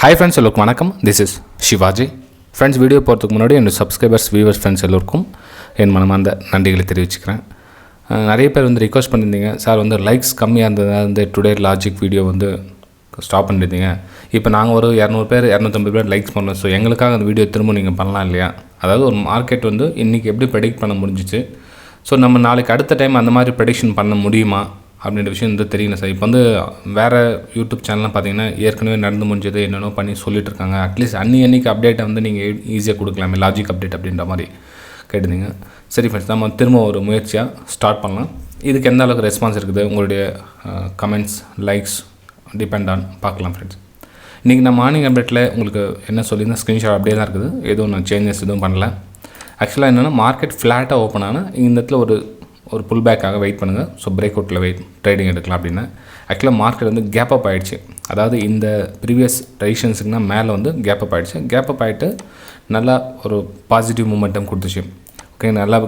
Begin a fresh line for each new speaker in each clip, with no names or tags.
Hi friends, எல்லாருக்கும் வணக்கம். This is Shivaji. Friends, video போகிறதுக்கு முன்னாடி என்னோட சப்ஸ்கிரைபர்ஸ் வியூவர்ஸ் ஃப்ரெண்ட்ஸ் எல்லோருக்கும் என் மனமார்ந்த நன்றிகளை தெரிவிச்சுக்கிறேன். நிறைய பேர் ரிக்வெஸ்ட் பண்ணியிருந்தீங்க, சார் லைக்ஸ் கம்மியாக இருந்தது டுடே லாஜிக் வீடியோ ஸ்டாப் பண்ணியிருந்தீங்க. இப்போ நாங்கள் ஒரு 200 பேர் 250 பேர் லைக்ஸ் பண்ணோம். ஸோ எங்களுக்காக அந்த வீடியோ திரும்ப நீங்கள் பண்ணலாம் இல்லையா? அதாவது ஒரு மார்க்கெட் இன்றைக்கி எப்படி ப்ரெடிக்ட் பண்ண முடிஞ்சிச்சு, ஸோ நம்ம நாளைக்கு அடுத்த டைம் அந்த மாதிரி ப்ரெடிக்ஷன் பண்ண முடியுமா அப்படின்ற விஷயம் தெரியல சார். இப்போ வேறு யூடியூப் சேனல்லாம் பார்த்தீங்கன்னா ஏற்கனவே நடந்து முடிஞ்சது என்னென்னோ பண்ணி சொல்லிட்டு இருக்காங்க. அட்லீஸ்ட் அன்றைக்கி அப்டேட்டை நீங்கள் ஈஸியாக கொடுக்கலாமே, லாஜிக் அப்டேட் அப்படின்ற மாதிரி கேட்டிருந்தீங்க. சரி ஃப்ரெண்ட்ஸ், நம்ம திரும்ப ஒரு முயற்சியாக ஸ்டார்ட் பண்ணலாம். இதுக்கு எந்த அளவுக்கு ரெஸ்பான்ஸ் இருக்குது, உங்களுடைய கமெண்ட்ஸ் லைக்ஸ் டிபெண்ட் ஆன் பார்க்கலாம் ஃப்ரெண்ட்ஸ். இன்றைக்கி நான் மார்னிங் அப்டேட்டில் உங்களுக்கு என்ன சொல்லியிருந்தேன், ஸ்க்ரீன்ஷாட் அப்படியே தான் இருக்குது, எதுவும் நான் சேஞ்சஸ் எதுவும் பண்ணல. ஆக்சுவலாக என்னென்னா மார்க்கெட் ஃப்ளாட்டாக ஓப்பன் ஆனால் இந்த இடத்துல ஒரு புல் பேக்காக வெயிட் பண்ணுங்கள். ஸோ பிரேக் அவுட்டில் ட்ரேடிங் எடுக்கலாம் அப்படின்னா ஆக்சுவலாக மார்க்கெட் கேப் அப் ஆகிடுச்சு. அதாவது இந்த ப்ரீவியஸ் ரெசிஸ்டன்ஸுக்குனா மேலே கேப் அப் ஆகிடுச்சு. கேப் அப் ஆகிட்டு நல்லா ஒரு பாசிட்டிவ் மூமெண்டம் கொடுத்துச்சு. ஓகே, நல்லா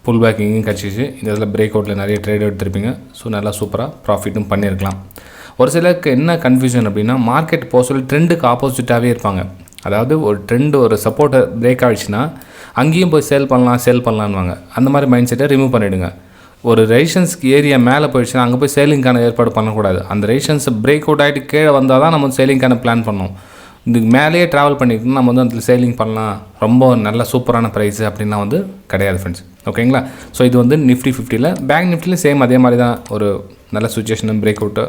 புல் பேக் இங்கேயும் கிடச்சிச்சு. இந்த இதில் பிரேக் அவுட்டில் நிறைய ட்ரேட் எடுத்துருப்பீங்க. ஸோ நல்லா சூப்பராக ப்ராஃபிட்டும் பண்ணியிருக்கலாம். ஒரு சிலருக்கு என்ன கன்ஃபியூஷன் அப்படின்னா, மார்க்கெட் போக சொல்லி ட்ரெண்டுக்கு ஆப்போசிட்டாகவே இருப்பாங்க. அதாவது ஒரு ட்ரெண்டு ஒரு சப்போர்ட்டை பிரேக் ஆகிடுச்சுன்னா அங்கேயும் போய் சேல் பண்ணலான்வாங்க. அந்த மாதிரி மைண்ட் செட்டை ரிமூவ் பண்ணிவிடுங்க. ஒரு ரெசிஸ்டன்ஸ்க்கு ஏரியா மேலே போயிடுச்சுன்னா அங்கே போய் சேலிங்கான ஏற்பாடு பண்ணக்கூடாது. அந்த ரெசிஸ்டன்ஸ் பிரேக் அவுட் ஆகிட்டு கீழே வந்தால் தான் நம்ம சேலிங்கான பிளான் பண்ணோம். இதுக்கு மேலேயே ட்ராவல் பண்ணிக்கிட்டு நம்ம அதில் சேலிங் பண்ணலாம், ரொம்ப நல்ல சூப்பரான ப்ரைஸு அப்படின்லாம் கிடையாது ஃப்ரெண்ட்ஸ். ஓகேங்களா? ஸோ இது நிஃப்டி 50ல், பேங்க் நிஃப்டியில் சேம் அதே மாதிரி தான். ஒரு நல்ல சுச்சுவேஷன் பிரேக் அவுட்டு,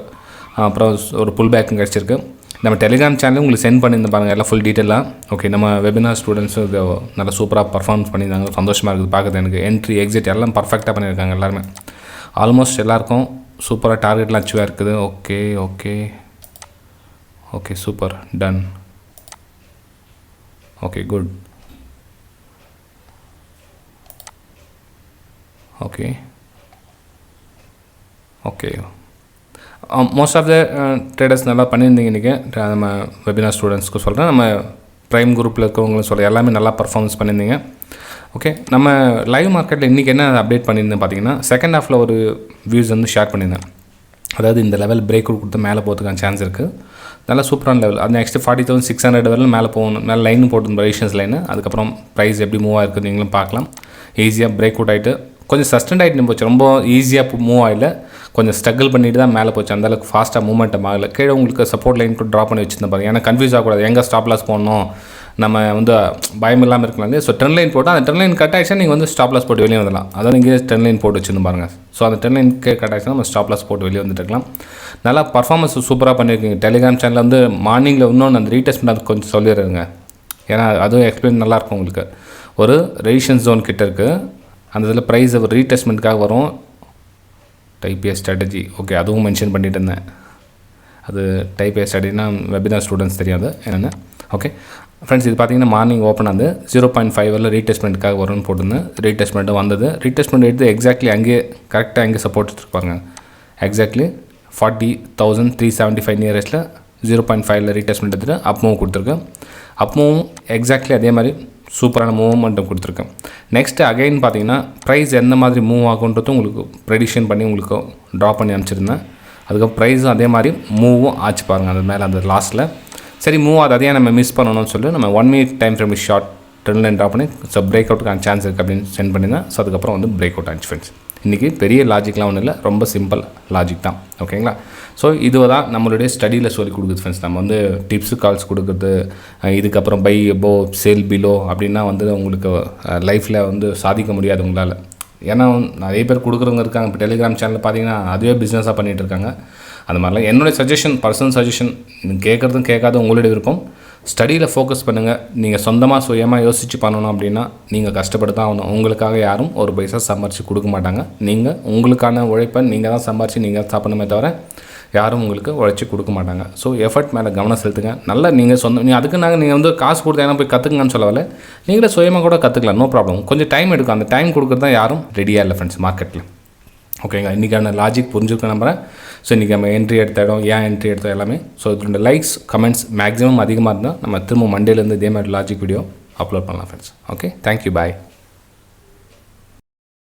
அப்புறம் ஒரு புல் பேக்கும் கிடச்சிருக்கு. நம்ம டெலிகிராம் சேனலும் உங்களுக்கு சென்ட் பண்ணியிருந்த பாருங்கள், எல்லாம் ஃபுல் டீட்டெயிலாக. ஓகே, நம்ம வெபினார் ஸ்டூடெண்ட்ஸும் இது நல்லா சூப்பராக பர்ஃபார்மன்ஸ் பண்ணியிருந்தாங்க. சந்தோஷமாக இருக்குது பார்க்குறது. எனக்கு என்ட்ரி எக்ஸிட் எல்லாம் பர்ஃபெக்டாக பண்ணியிருக்காங்க எல்லாருமே. ஆல்மோஸ்ட் எல்லாருக்கும் சூப்பராக டார்கெட்லாம் அச்சீவாக இருக்குது. Okay okay okay, super, done. Okay, good. Okay okay, most of the traders நல்லா பண்ணியிருந்தீங்க. இன்றைக்கி நம்ம வெபினார் ஸ்டூடெண்ட்ஸ்க்கு சொல்கிறேன், நம்ம ப்ரைம் குரூப்பில் இருக்கிறவங்களும் சொல்கிறேன், எல்லாமே நல்லா பர்ஃபார்மன்ஸ் பண்ணியிருந்தீங்க. ஓகே, நம்ம லைவ் மார்க்கெட்டில் இன்றைக்கி என்ன அப்டேட் பண்ணியிருந்தேன் பார்த்தீங்கன்னா, செகண்ட் ஹாஃபில் ஒரு வியூஸ் ஷேர் பண்ணியிருந்தேன். அதாவது இந்த லெவல் பிரேக் அவுட் கொடுத்து மேலே போகிறதுக்கான சான்ஸ் இருக்குது. நல்லா சூப்பரான லெவல். அது நெக்ஸ்ட்டு 40,600 வரலும் மேலே போகணும். மேலே லைன் போட்டு ரெசிஸ்டன்ஸ் லைனு. அதுக்கப்புறம் ப்ரைஸ் எப்படி மூவ் ஆகிருக்கு நீங்களும் பார்க்கலாம். ஈஸியாக பிரேக் அவுட் ஆகிட்டு கொஞ்சம் சஸ்டெண்ட் ஆகிட்டு போச்சு. ரொம்ப ஈஸியாக மூவ் ஆகல, கொஞ்சம் ஸ்ட்ரகிள் பண்ணிட்டு தான் மேலே போச்சு. அந்தளவுக்கு ஃபாஸ்ட்டாக மூவ்மெண்ட்டும் ஆகலை. கீழே உங்களுக்கு சப்போர்ட் லைன் கூட ட்ரா பண்ணி வச்சுருந்தேன் பாருங்கள். ஏன்னா கன்ஃபியூஸ் ஆகக்கூடாது, எங்கே ஸ்டாப் லாஸ் போடணும், நம்ம பயம் இல்லாமல் இருக்கலாம். ஸோ ட்ரெண்ட் லைன் போட்டால் அந்த ட்ரெண்ட் லைன் கட் ஆகிடுச்சா நீங்கள் ஸ்டாப் லாஸ் போட்டு வெளியே வந்துடலாம். அதாவது நீங்கள் ட்ரெண்ட் லைன் போட்டு வச்சுருந்து பாருங்கள். ஸோ அந்த ட்ரெண்ட் லைன் கட் ஆகிடுச்சுன்னா நம்ம ஸ்டாப் லாஸ் போட்டு வெளியே வந்துட்டுருக்கலாம். நல்லா பர்ஃபார்மன்ஸ் சூப்பராக பண்ணியிருக்கீங்க. டெலிகிராம் சேனலில் மார்னிங்கில் இன்னொன்று அந்த ரீடெஸ்ட் பண்ண கொஞ்சம் சொல்லிடுறேங்க. ஏன்னா அதுவும் எக்ஸ்பிளைன் நல்லாயிருக்கும் உங்களுக்கு. ஒரு ரெசிஸ்டன்ஸ் ஜோன் கிட்ட இருக்குது, அந்த இதில் ப்ரைஸ் ஒரு ரீடெஸ்ட்மெண்ட்டுக்காக வரும். டைப் ஏ ஸ்ட்ராட்டஜி, ஓகே, அதுவும் மென்ஷன் பண்ணிட்டு இருந்தேன். அது டைப் ஏ ஸ்ட்ராட்டஜினா வெபினார் ஸ்டூடெண்ட்ஸ் தெரியாது என்னென்ன. ஓகே ஃப்ரெண்ட்ஸ், இது பார்த்தீங்கன்னா மார்னிங் ஓப்பன் ஆகுது. 0.5 ரீடெஸ்ட்மெண்ட்டுக்காக வரும்னு போட்டிருந்தேன். ரீடெஸ்ட்மெண்ட்டும் வந்தது. ரீடெஸ்ட்மெண்ட் எடுத்து எக்ஸாக்ட்லி அங்கேயே கரெக்டாக அங்கே சப்போர்ட் எடுத்துருப்பாங்க. எக்ஸாக்ட்லி 40,375 நியரஸ்ட்டில் 0.5 ரீடெஸ்ட்மெண்ட் எடுத்துகிட்டு அப்மூவ் கொடுத்துருக்கேன். அப்மூவும் எக்ஸாக்ட்லி அதே மாதிரி சூப்பரான மூவ்மெண்ட்டும் கொடுத்துருக்கேன். நெக்ஸ்ட்டு அகைன் பார்த்தீங்கன்னா ப்ரைஸ் எந்த மாதிரி மூவ் ஆகுன்றது உங்களுக்கு ப்ரெடிக்ஷன் பண்ணி உங்களுக்கு ட்ரா பண்ணி அனுப்பிச்சிருந்தேன். அதுக்கப்புறம் ப்ரைஸும் அதே மாதிரி மூவும் ஆச்சு பாருங்கள். அது மேலே அந்த லாஸ்ட்டில் சரி மூவ் ஆகுது, அதையே நம்ம மிஸ் பண்ணணும்னு சொல்லி நம்ம 1 minute time frame short trend line draw பண்ணி ஸோ பிரேக் அவுட்டுக்கான சான்ஸ் இருக்குது அப்படின்னு சென்ட் பண்ணியிருந்தேன். ஸோ அதுக்கப்புறம் பிரேக் அவுட் ஆச்சு ஃப்ரெண்ட்ஸ். இன்றைக்கி பெரிய லாஜிக்லாம் ஒன்றும் இல்லை, ரொம்ப சிம்பிள் லாஜிக் தான். ஓகேங்களா? ஸோ இது தான் நம்மளுடைய ஸ்டடியில் சொல்லி கொடுக்குது ஃப்ரெண்ட்ஸ். நம்ம டிப்ஸு கால்ஸ் கொடுக்குறது, இதுக்கப்புறம் பை எபோ சேல் பிலோ அப்படின்னா உங்களுக்கு லைஃப்பில் சாதிக்க முடியாது உங்களால். ஏன்னா நிறைய பேர் கொடுக்குறவங்க இருக்காங்க. இப்போ டெலிகிராம் சேனலில் பார்த்தீங்கன்னா அதுவே பிஸ்னஸாக பண்ணிகிட்டு இருக்காங்க. அந்த மாதிரிலாம் என்னுடைய சஜஷன், பர்சனல் சஜஷன், கேட்குறதும் கேட்காத உங்களுடைய விருப்பம். ஸ்டடியில் ஃபோக்கஸ் பண்ணுங்கள். நீங்கள் சொந்தமாக சுயமாக யோசித்து பண்ணணும் அப்படின்னா நீங்கள் கஷ்டப்பட்டு தான் ஆகணும். உங்களுக்காக யாரும் ஒரு பைசா சம்பாரித்து கொடுக்க மாட்டாங்க. நீங்கள் உங்களுக்கான உழைப்பை நீங்கள் தான் சம்பாரித்து நீங்கள் தான் சாப்பிடணுமே தவிர யாரும் உங்களுக்கு உழைச்சி கொடுக்க மாட்டாங்க. ஸோ எஃபர்ட் மேலே கவனம் செலுத்துங்க. நல்லா நீங்கள் அதுக்கு நீங்கள் காசு கொடுத்து ஏன்னா போய் கற்றுக்குங்கன்னு சொல்லவில்லை. நீங்களே சுயமாக கூட கற்றுக்கலாம், நோ ப்ராப்ளம். கொஞ்சம் டைம் எடுக்கும். அந்த டைம் கொடுக்குறது தான் யாரும் ரெடியாக இல்லை ஃப்ரெண்ட்ஸ் மார்க்கெட்டில். ஓகேங்க, இன்றைக்கான லாஜிக் புரிஞ்சுருக்க நம்புகிறேன். ஸோ இன்றைக்கி நம்ம என்ட்ரி எடுத்த இடம், ஏன் என்ட்ரி எடுத்த எல்லாமே. ஸோ இதோட லைக்ஸ் கமெண்ட்ஸ் மேக்ஸிமம் அதிகமாக இருந்தால் நம்ம திரும்ப மண்டேலேருந்து இதே மாதிரி லாஜிக் வீடியோ அப்லோட் பண்ணலாம் ஃப்ரெண்ட்ஸ். ஓகே, தேங்க்யூ, பாய்.